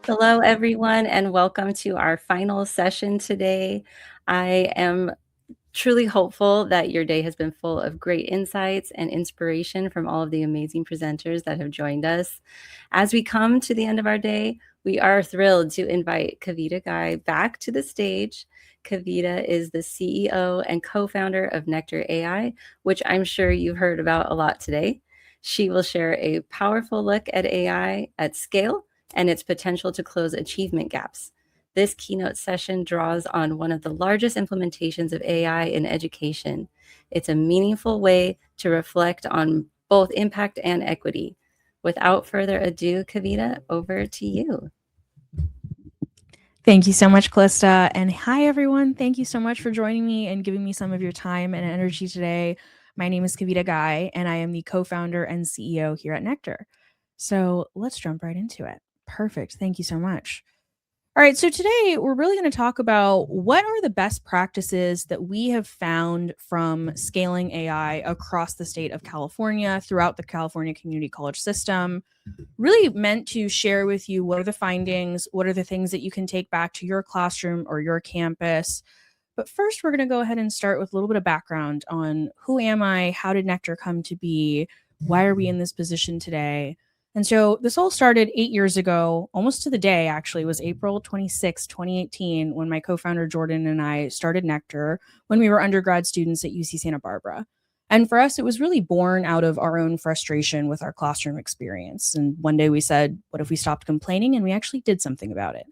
Hello, everyone, and welcome to our final session today. I am truly hopeful that your day has been full of great insights and inspiration from all of the amazing presenters that have joined us. As we come to the end of our day, we are thrilled to invite Kavitta Ghai back to the stage. Kavitta is the CEO and co-founder of Nectar AI, which I'm sure you've heard about a lot today. She will share a powerful look at AI at scale and its potential to close achievement gaps. This keynote session draws on one of the largest implementations of AI in education. It's a meaningful way to reflect on both impact and equity. Without further ado, Kavitta, over to you. Thank you so much, Calista. And hi, everyone. Thank you so much for joining me and giving me some of your time and energy today. My name is Kavitta Ghai, and I am the co-founder and CEO here at Nectar. So let's jump right into it. Perfect. Thank you so much. All right, so today we're really going to talk about what are the best practices that we have found from scaling AI across the state of California throughout the California Community College system. Really meant to share with you what are the findings, what are the things that you can take back to your classroom or your campus. But first, we're going to go ahead and start with a little bit of background on who am I, how did Nectar come to be, why are we in this position today. And so this all started 8 years ago, almost to the day, actually. It was April 26, 2018, when my co-founder Jordan and I started Nectar when we were undergrad students at UC Santa Barbara. And for us, it was really born out of our own frustration with our classroom experience. And one day we said, what if we stopped complaining and we actually did something about it?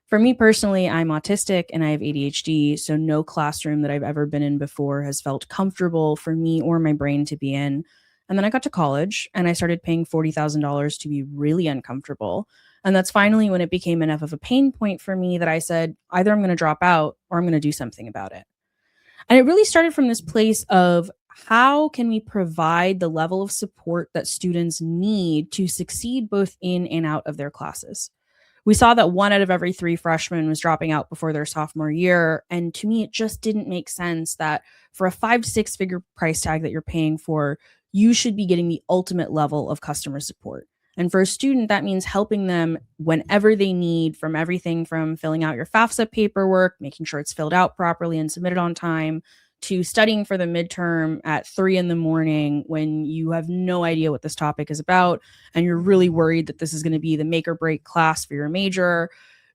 For me personally, I'm autistic and I have ADHD, so no classroom that I've ever been in before has felt comfortable for me or my brain to be in. And then I got to college and I started paying $40,000 to be really uncomfortable. And that's finally when it became enough of a pain point for me that I said, either I'm going to drop out or I'm going to do something about it. And it really started from this place of how can we provide the level of support that students need to succeed both in and out of their classes. We saw that 1 out of every 3 freshmen was dropping out before their sophomore year. And to me, it just didn't make sense that for a 5-6 figure price tag that you're paying for, you should be getting the ultimate level of customer support. And for a student, that means helping them whenever they need, from everything from filling out your FAFSA paperwork, making sure it's filled out properly and submitted on time, to studying for the midterm at 3 in the morning when you have no idea what this topic is about and you're really worried that this is going to be the make or break class for your major.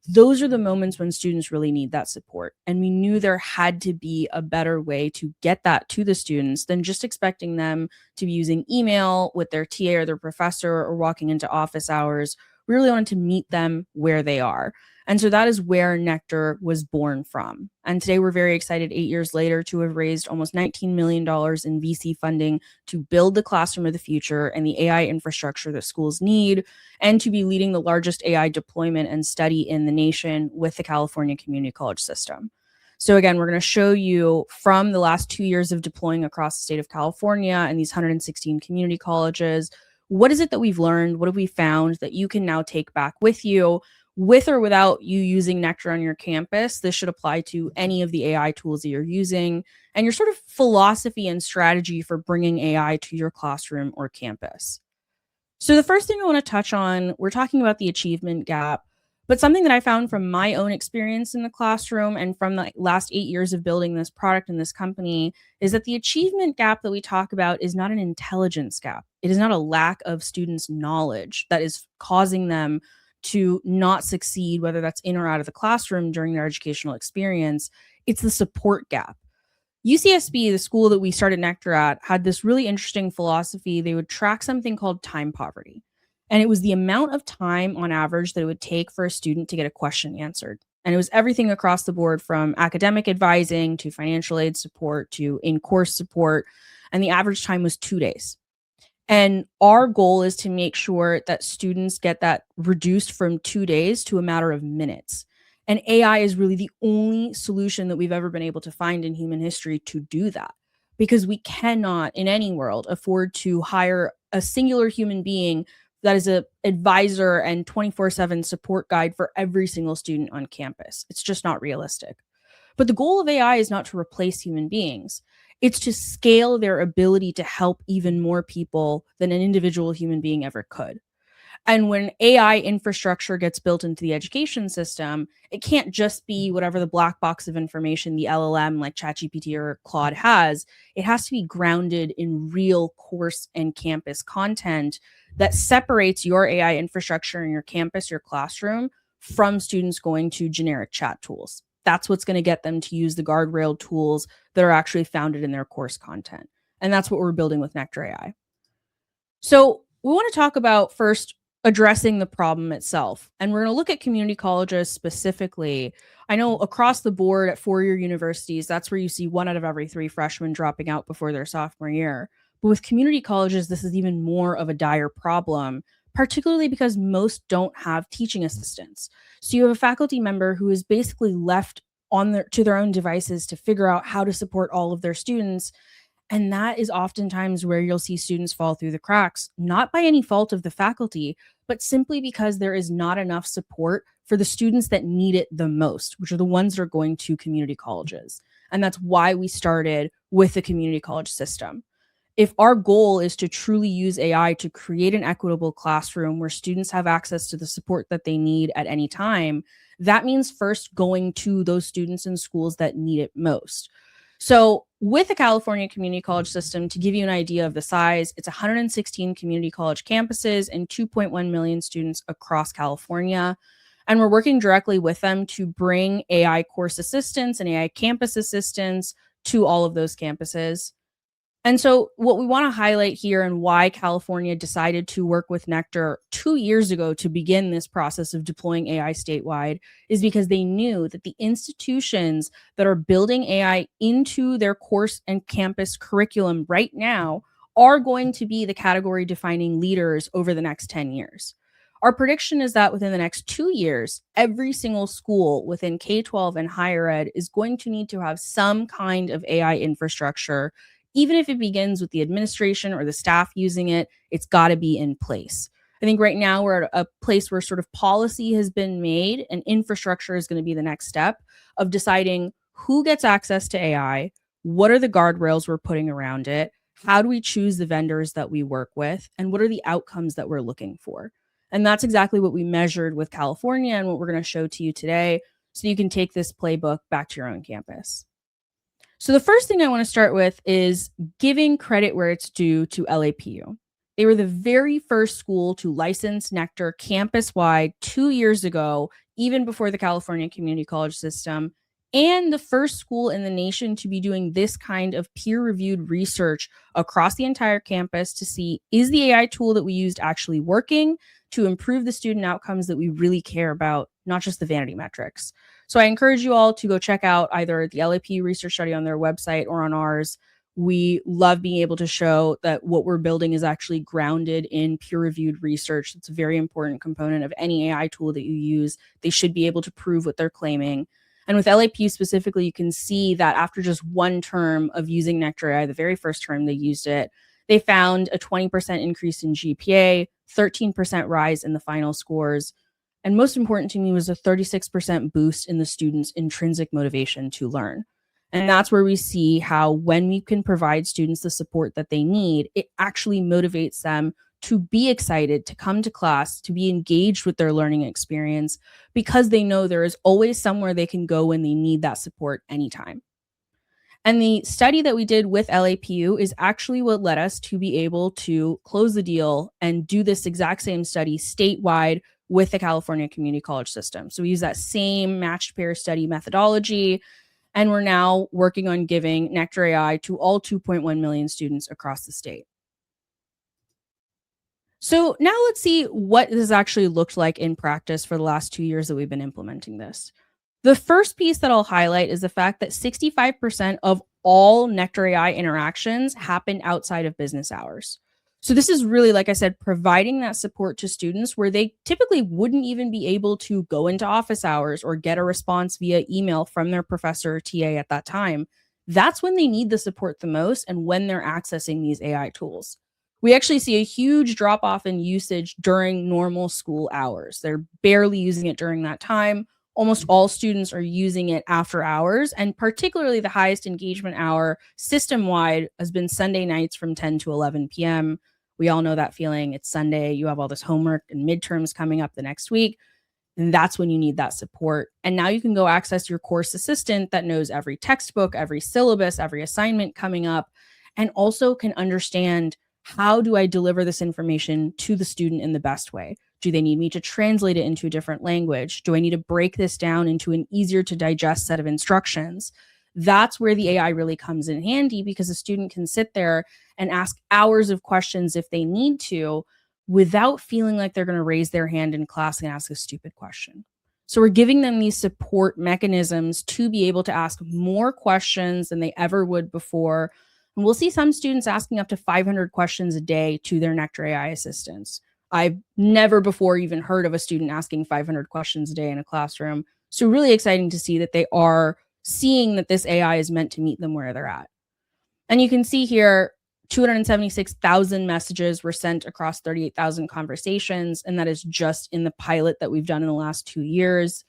Those are the moments when students really need that support. And we knew there had to be a better way to get that to the students than just expecting them to be using email with their TA or their professor or walking into office hours. We really wanted to meet them where they are. And so that is where Nectar was born from. And today we're very excited 8 years later to have raised almost $19 million in VC funding to build the classroom of the future and the AI infrastructure that schools need, and to be leading the largest AI deployment and study in the nation with the California Community College system. So again, we're going to show you from the last 2 years of deploying across the state of California and these 116 community colleges, what is it that we've learned? What have we found that you can now take back with you? With or without you using Nectar on your campus, this should apply to any of the AI tools that you're using and your sort of philosophy and strategy for bringing AI to your classroom or campus. So the first thing I want to touch on, we're talking about the achievement gap, but something that I found from my own experience in the classroom and from the last 8 years of building this product and this company is that the achievement gap that we talk about is not an intelligence gap. It is not a lack of students' knowledge that is causing them to not succeed, whether that's in or out of the classroom during their educational experience. It's the support gap. UCSB, the school that we started Nectar at, had this really interesting philosophy. They would track something called time poverty. And it was the amount of time on average that it would take for a student to get a question answered. And it was everything across the board from academic advising to financial aid support to in-course support. And the average time was 2 days. And our goal is to make sure that students get that reduced from 2 days to a matter of minutes. And AI is really the only solution that we've ever been able to find in human history to do that. Because we cannot, in any world, afford to hire a singular human being that is an advisor and 24/7 support guide for every single student on campus. It's just not realistic. But the goal of AI is not to replace human beings. It's to scale their ability to help even more people than an individual human being ever could. And when AI infrastructure gets built into the education system, it can't just be whatever the black box of information the LLM like ChatGPT or Claude has. It has to be grounded in real course and campus content that separates your AI infrastructure in your campus, your classroom, from students going to generic chat tools. That's what's going to get them to use the guardrail tools that are actually founded in their course content. And that's what we're building with Nectar AI. So we want to talk about first addressing the problem itself. And we're going to look at community colleges specifically. I know across the board at four-year universities, that's where you see 1 out of every 3 freshmen dropping out before their sophomore year. But with community colleges, this is even more of a dire problem, particularly because most don't have teaching assistants. So you have a faculty member who is basically left to their own devices to figure out how to support all of their students, and that is oftentimes where you'll see students fall through the cracks, not by any fault of the faculty, but simply because there is not enough support for the students that need it the most, which are the ones that are going to community colleges. And that's why we started with the community college system. If our goal is to truly use AI to create an equitable classroom where students have access to the support that they need at any time, that means first going to those students in schools that need it most. So, with the California community college system, to give you an idea of the size, it's 116 community college campuses and 2.1 million students across California. And we're working directly with them to bring AI course assistants and AI campus assistants to all of those campuses. And so, what we want to highlight here and why California decided to work with Nectar 2 years ago to begin this process of deploying AI statewide is because they knew that the institutions that are building AI into their course and campus curriculum right now are going to be the category defining leaders over the next 10 years. Our prediction is that within the next 2 years, every single school within K 12 and higher ed is going to need to have some kind of AI infrastructure. Even if it begins with the administration or the staff using it, it's got to be in place. I think right now we're at a place where sort of policy has been made and infrastructure is going to be the next step of deciding who gets access to AI, what are the guardrails we're putting around it, how do we choose the vendors that we work with, and what are the outcomes that we're looking for. And that's exactly what we measured with California and what we're going to show to you today so you can take this playbook back to your own campus. So the first thing I want to start with is giving credit where it's due to LAPU. They were the very first school to license Nectar campus-wide 2 years ago, even before the California Community College system, and the first school in the nation to be doing this kind of peer-reviewed research across the entire campus to see, is the AI tool that we used actually working to improve the student outcomes that we really care about, not just the vanity metrics. So I encourage you all to go check out either the LAPU research study on their website or on ours. We love being able to show that what we're building is actually grounded in peer-reviewed research. It's a very important component of any AI tool that you use. They should be able to prove what they're claiming. And with LAPU specifically, you can see that after just one term of using Nectar AI, the very first term they used it, they found a 20% increase in GPA, 13% rise in the final scores, and most important to me was a 36% boost in the students' intrinsic motivation to learn. And that's where we see how when we can provide students the support that they need, it actually motivates them to be excited, to come to class, to be engaged with their learning experience, because they know there is always somewhere they can go when they need that support anytime. And the study that we did with LAPU is actually what led us to be able to close the deal and do this exact same study statewide with the California Community College system. So we use that same matched pair study methodology, and we're now working on giving Nectar AI to all 2.1 million students across the state. So now let's see what this actually looked like in practice for the last 2 years that we've been implementing this. The first piece that I'll highlight is the fact that 65% of all Nectar AI interactions happen outside of business hours. So this is really, like I said, providing that support to students where they typically wouldn't even be able to go into office hours or get a response via email from their professor or TA at that time. That's when they need the support the most and when they're accessing these AI tools. We actually see a huge drop off in usage during normal school hours. They're barely using it during that time. Almost all students are using it after hours, and particularly the highest engagement hour system wide has been Sunday nights from 10 to 11 p.m. We all know that feeling. It's Sunday, you have all this homework and midterms coming up the next week. And that's when you need that support. And now you can go access your course assistant that knows every textbook, every syllabus, every assignment coming up, and also can understand, how do I deliver this information to the student in the best way? Do they need me to translate it into a different language? Do I need to break this down into an easier to digest set of instructions? That's where the AI really comes in handy, because a student can sit there and ask hours of questions if they need to, without feeling like they're going to raise their hand in class and ask a stupid question. So we're giving them these support mechanisms to be able to ask more questions than they ever would before. And we'll see some students asking up to 500 questions a day to their Nectar AI assistants. I've never before even heard of a student asking 500 questions a day in a classroom. So really exciting to see that they are seeing that this AI is meant to meet them where they're at. And you can see here, 276,000 messages were sent across 38,000 conversations. And that is just in the pilot that we've done in the last 2 years.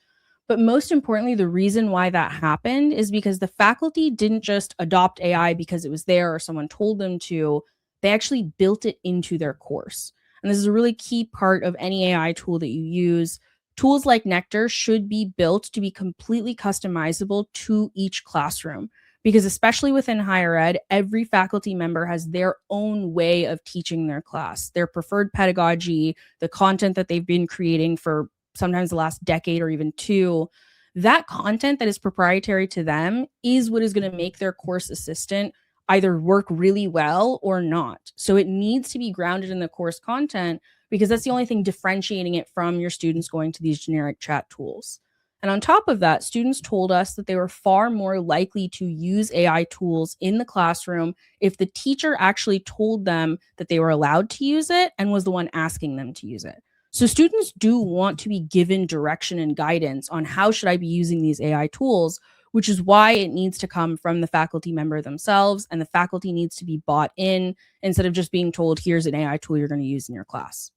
But most importantly, the reason why that happened is because the faculty didn't just adopt AI because it was there or someone told them to. They actually built it into their course. And this is a really key part of any AI tool that you use. Tools like Nectar should be built to be completely customizable to each classroom, because especially within higher ed, every faculty member has their own way of teaching their class, their preferred pedagogy, the content that they've been creating for sometimes the last decade or even two. That content that is proprietary to them is what is going to make their course assistant either work really well or not. So it needs to be grounded in the course content, because that's the only thing differentiating it from your students going to these generic chat tools. And on top of that, students told us that they were far more likely to use AI tools in the classroom if the teacher actually told them that they were allowed to use it and was the one asking them to use it. So students do want to be given direction and guidance on how should I be using these AI tools, which is why it needs to come from the faculty member themselves, and the faculty needs to be bought in instead of just being told, here's an AI tool you're going to use in your class.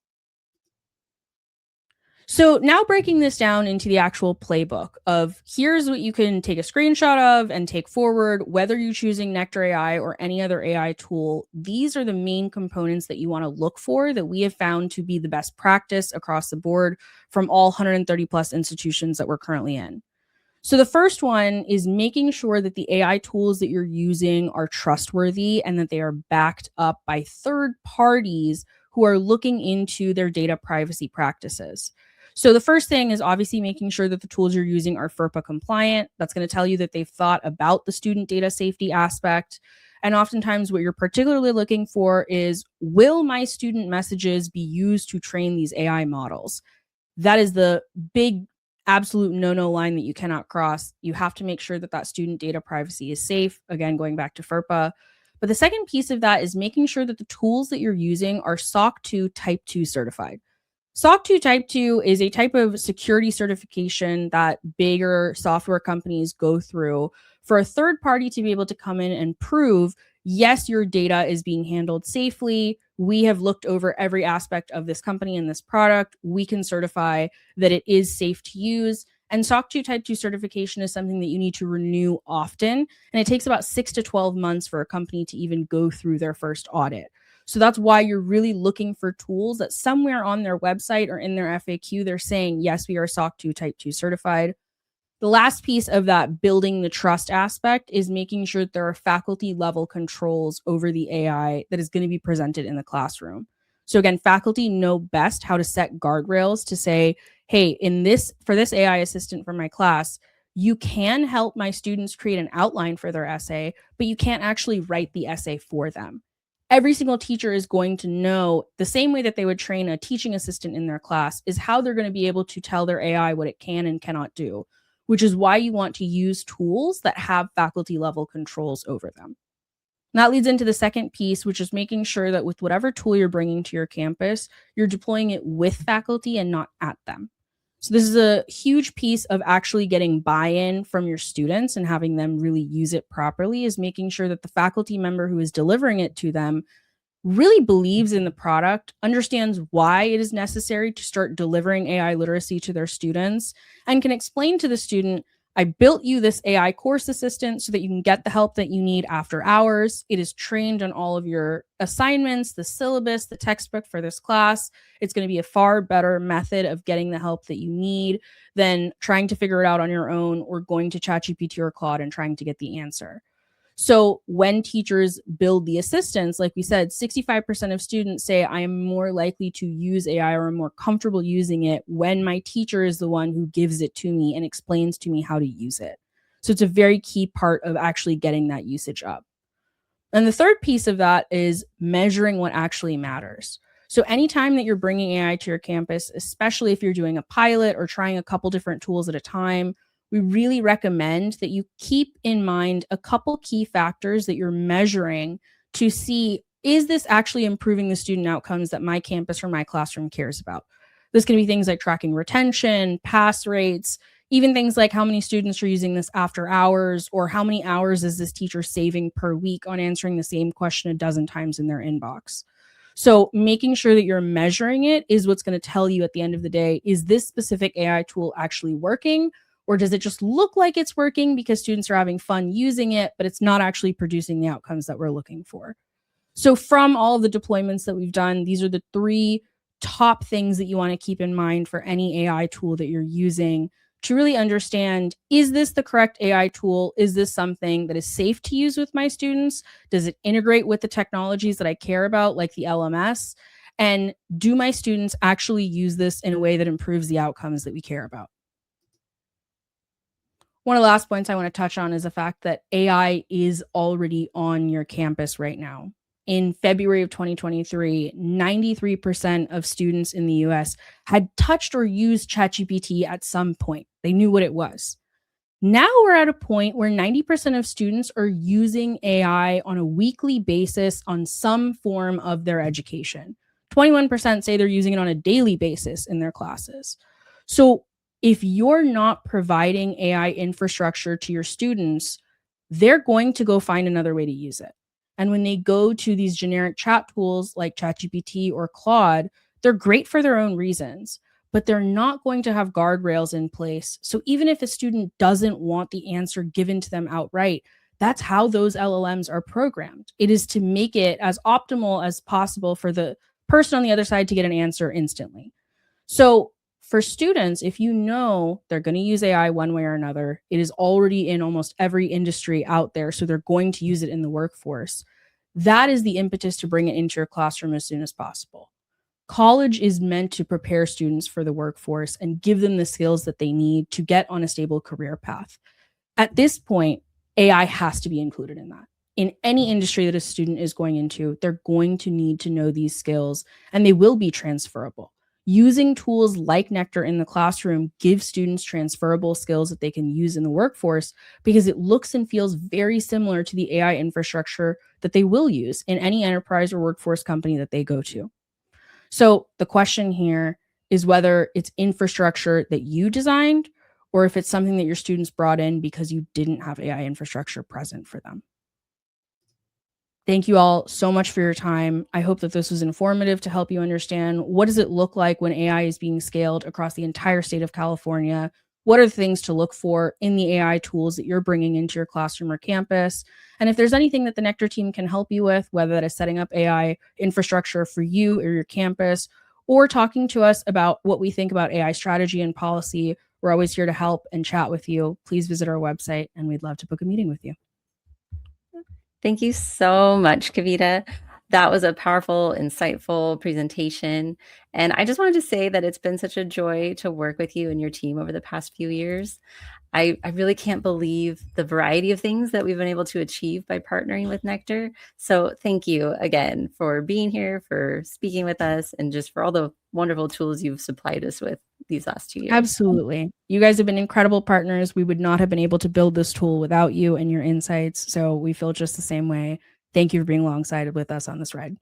So now breaking this down into the actual playbook of, here's what you can take a screenshot of and take forward, whether you're choosing Nectar AI or any other AI tool. These are the main components that you want to look for that we have found to be the best practice across the board from all 130 plus institutions that we're currently in. So the first one is making sure that the AI tools that you're using are trustworthy and that they are backed up by third parties who are looking into their data privacy practices. So the first thing is obviously making sure that the tools you're using are FERPA compliant. That's going to tell you that they've thought about the student data safety aspect. And oftentimes what you're particularly looking for is, will my student messages be used to train these AI models? That is the big absolute no line that you cannot cross. You have to make sure that that student data privacy is safe. Again, going back to FERPA. But the second piece of that is making sure that the tools that you're using are SOC 2 Type 2 certified. SOC 2 Type 2 is a type of security certification that bigger software companies go through for a third party to be able to come in and prove, yes, your data is being handled safely. We have looked over every aspect of this company and this product. We can certify that it is safe to use. And SOC 2 Type 2 certification is something that you need to renew often. And it takes about 6 to 12 months for a company to even go through their first audit. So that's why you're really looking for tools that somewhere on their website or in their FAQ, they're saying, yes, we are SOC 2 Type 2 certified. The last piece of that building the trust aspect is making sure that there are faculty level controls over the AI that is going to be presented in the classroom. So again, faculty know best how to set guardrails to say, hey, for this AI assistant for my class, you can help my students create an outline for their essay, but you can't actually write the essay for them. Every single teacher is going to know, the same way that they would train a teaching assistant in their class, is how they're going to be able to tell their AI what it can and cannot do, which is why you want to use tools that have faculty level controls over them. And that leads into the second piece, which is making sure that with whatever tool you're bringing to your campus, you're deploying it with faculty and not at them. So this is a huge piece of actually getting buy-in from your students and having them really use it properly, is making sure that the faculty member who is delivering it to them really believes in the product, understands why it is necessary to start delivering AI literacy to their students, and can explain to the student, I built you this AI course assistant so that you can get the help that you need after hours. It is trained on all of your assignments, the syllabus, the textbook for this class. It's going to be a far better method of getting the help that you need than trying to figure it out on your own or going to ChatGPT or Claude and trying to get the answer. So when teachers build the assistants, like we said, 65% of students say I am more likely to use AI or I'm more comfortable using it when my teacher is the one who gives it to me and explains to me how to use it. So it's a very key part of actually getting that usage up. And the third piece of that is measuring what actually matters. So anytime that you're bringing AI to your campus, especially if you're doing a pilot or trying a couple different tools at a time, we really recommend that you keep in mind a couple key factors that you're measuring to see, is this actually improving the student outcomes that my campus or my classroom cares about? This can be things like tracking retention, pass rates, even things like how many students are using this after hours, or how many hours is this teacher saving per week on answering the same question a dozen times in their inbox. So making sure that you're measuring it is what's going to tell you at the end of the day, is this specific AI tool actually working? Or does it just look like it's working because students are having fun using it, but it's not actually producing the outcomes that we're looking for? So from all of the deployments that we've done, these are the three top things that you want to keep in mind for any AI tool that you're using to really understand, is this the correct AI tool? Is this something that is safe to use with my students? Does it integrate with the technologies that I care about, like the LMS? And do my students actually use this in a way that improves the outcomes that we care about? One of the last points I want to touch on is the fact that AI is already on your campus right now. In February of 2023, 93% of students in the US had touched or used ChatGPT at some point. They knew what it was. Now we're at a point where 90% of students are using AI on a weekly basis on some form of their education. 21% say they're using it on a daily basis in their classes. So if you're not providing AI infrastructure to your students, they're going to go find another way to use it. And when they go to these generic chat tools like ChatGPT or Claude, they're great for their own reasons, but they're not going to have guardrails in place. So even if a student doesn't want the answer given to them outright, that's how those LLMs are programmed. It is to make it as optimal as possible for the person on the other side to get an answer instantly. So for students, if you know they're going to use AI one way or another, it is already in almost every industry out there. So they're going to use it in the workforce. That is the impetus to bring it into your classroom as soon as possible. College is meant to prepare students for the workforce and give them the skills that they need to get on a stable career path. At this point, AI has to be included in that. In any industry that a student is going into, they're going to need to know these skills, and they will be transferable. Using tools like Nectar in the classroom gives students transferable skills that they can use in the workforce because it looks and feels very similar to the AI infrastructure that they will use in any enterprise or workforce company that they go to. So the question here is whether it's infrastructure that you designed or if it's something that your students brought in because you didn't have AI infrastructure present for them. Thank you all so much for your time. I hope that this was informative to help you understand, what does it look like when AI is being scaled across the entire state of California? What are the things to look for in the AI tools that you're bringing into your classroom or campus? And if there's anything that the Nectar team can help you with, whether that is setting up AI infrastructure for you or your campus, or talking to us about what we think about AI strategy and policy, we're always here to help and chat with you. Please visit our website and we'd love to book a meeting with you. Thank you so much, Kavitta. That was a powerful, insightful presentation. And I just wanted to say that it's been such a joy to work with you and your team over the past few years. I really can't believe the variety of things that we've been able to achieve by partnering with Nectar. So thank you again for being here, for speaking with us, and just for all the wonderful tools you've supplied us with these last 2 years. Absolutely. You guys have been incredible partners. We would not have been able to build this tool without you and your insights. So we feel just the same way. Thank you for being alongside with us on this ride.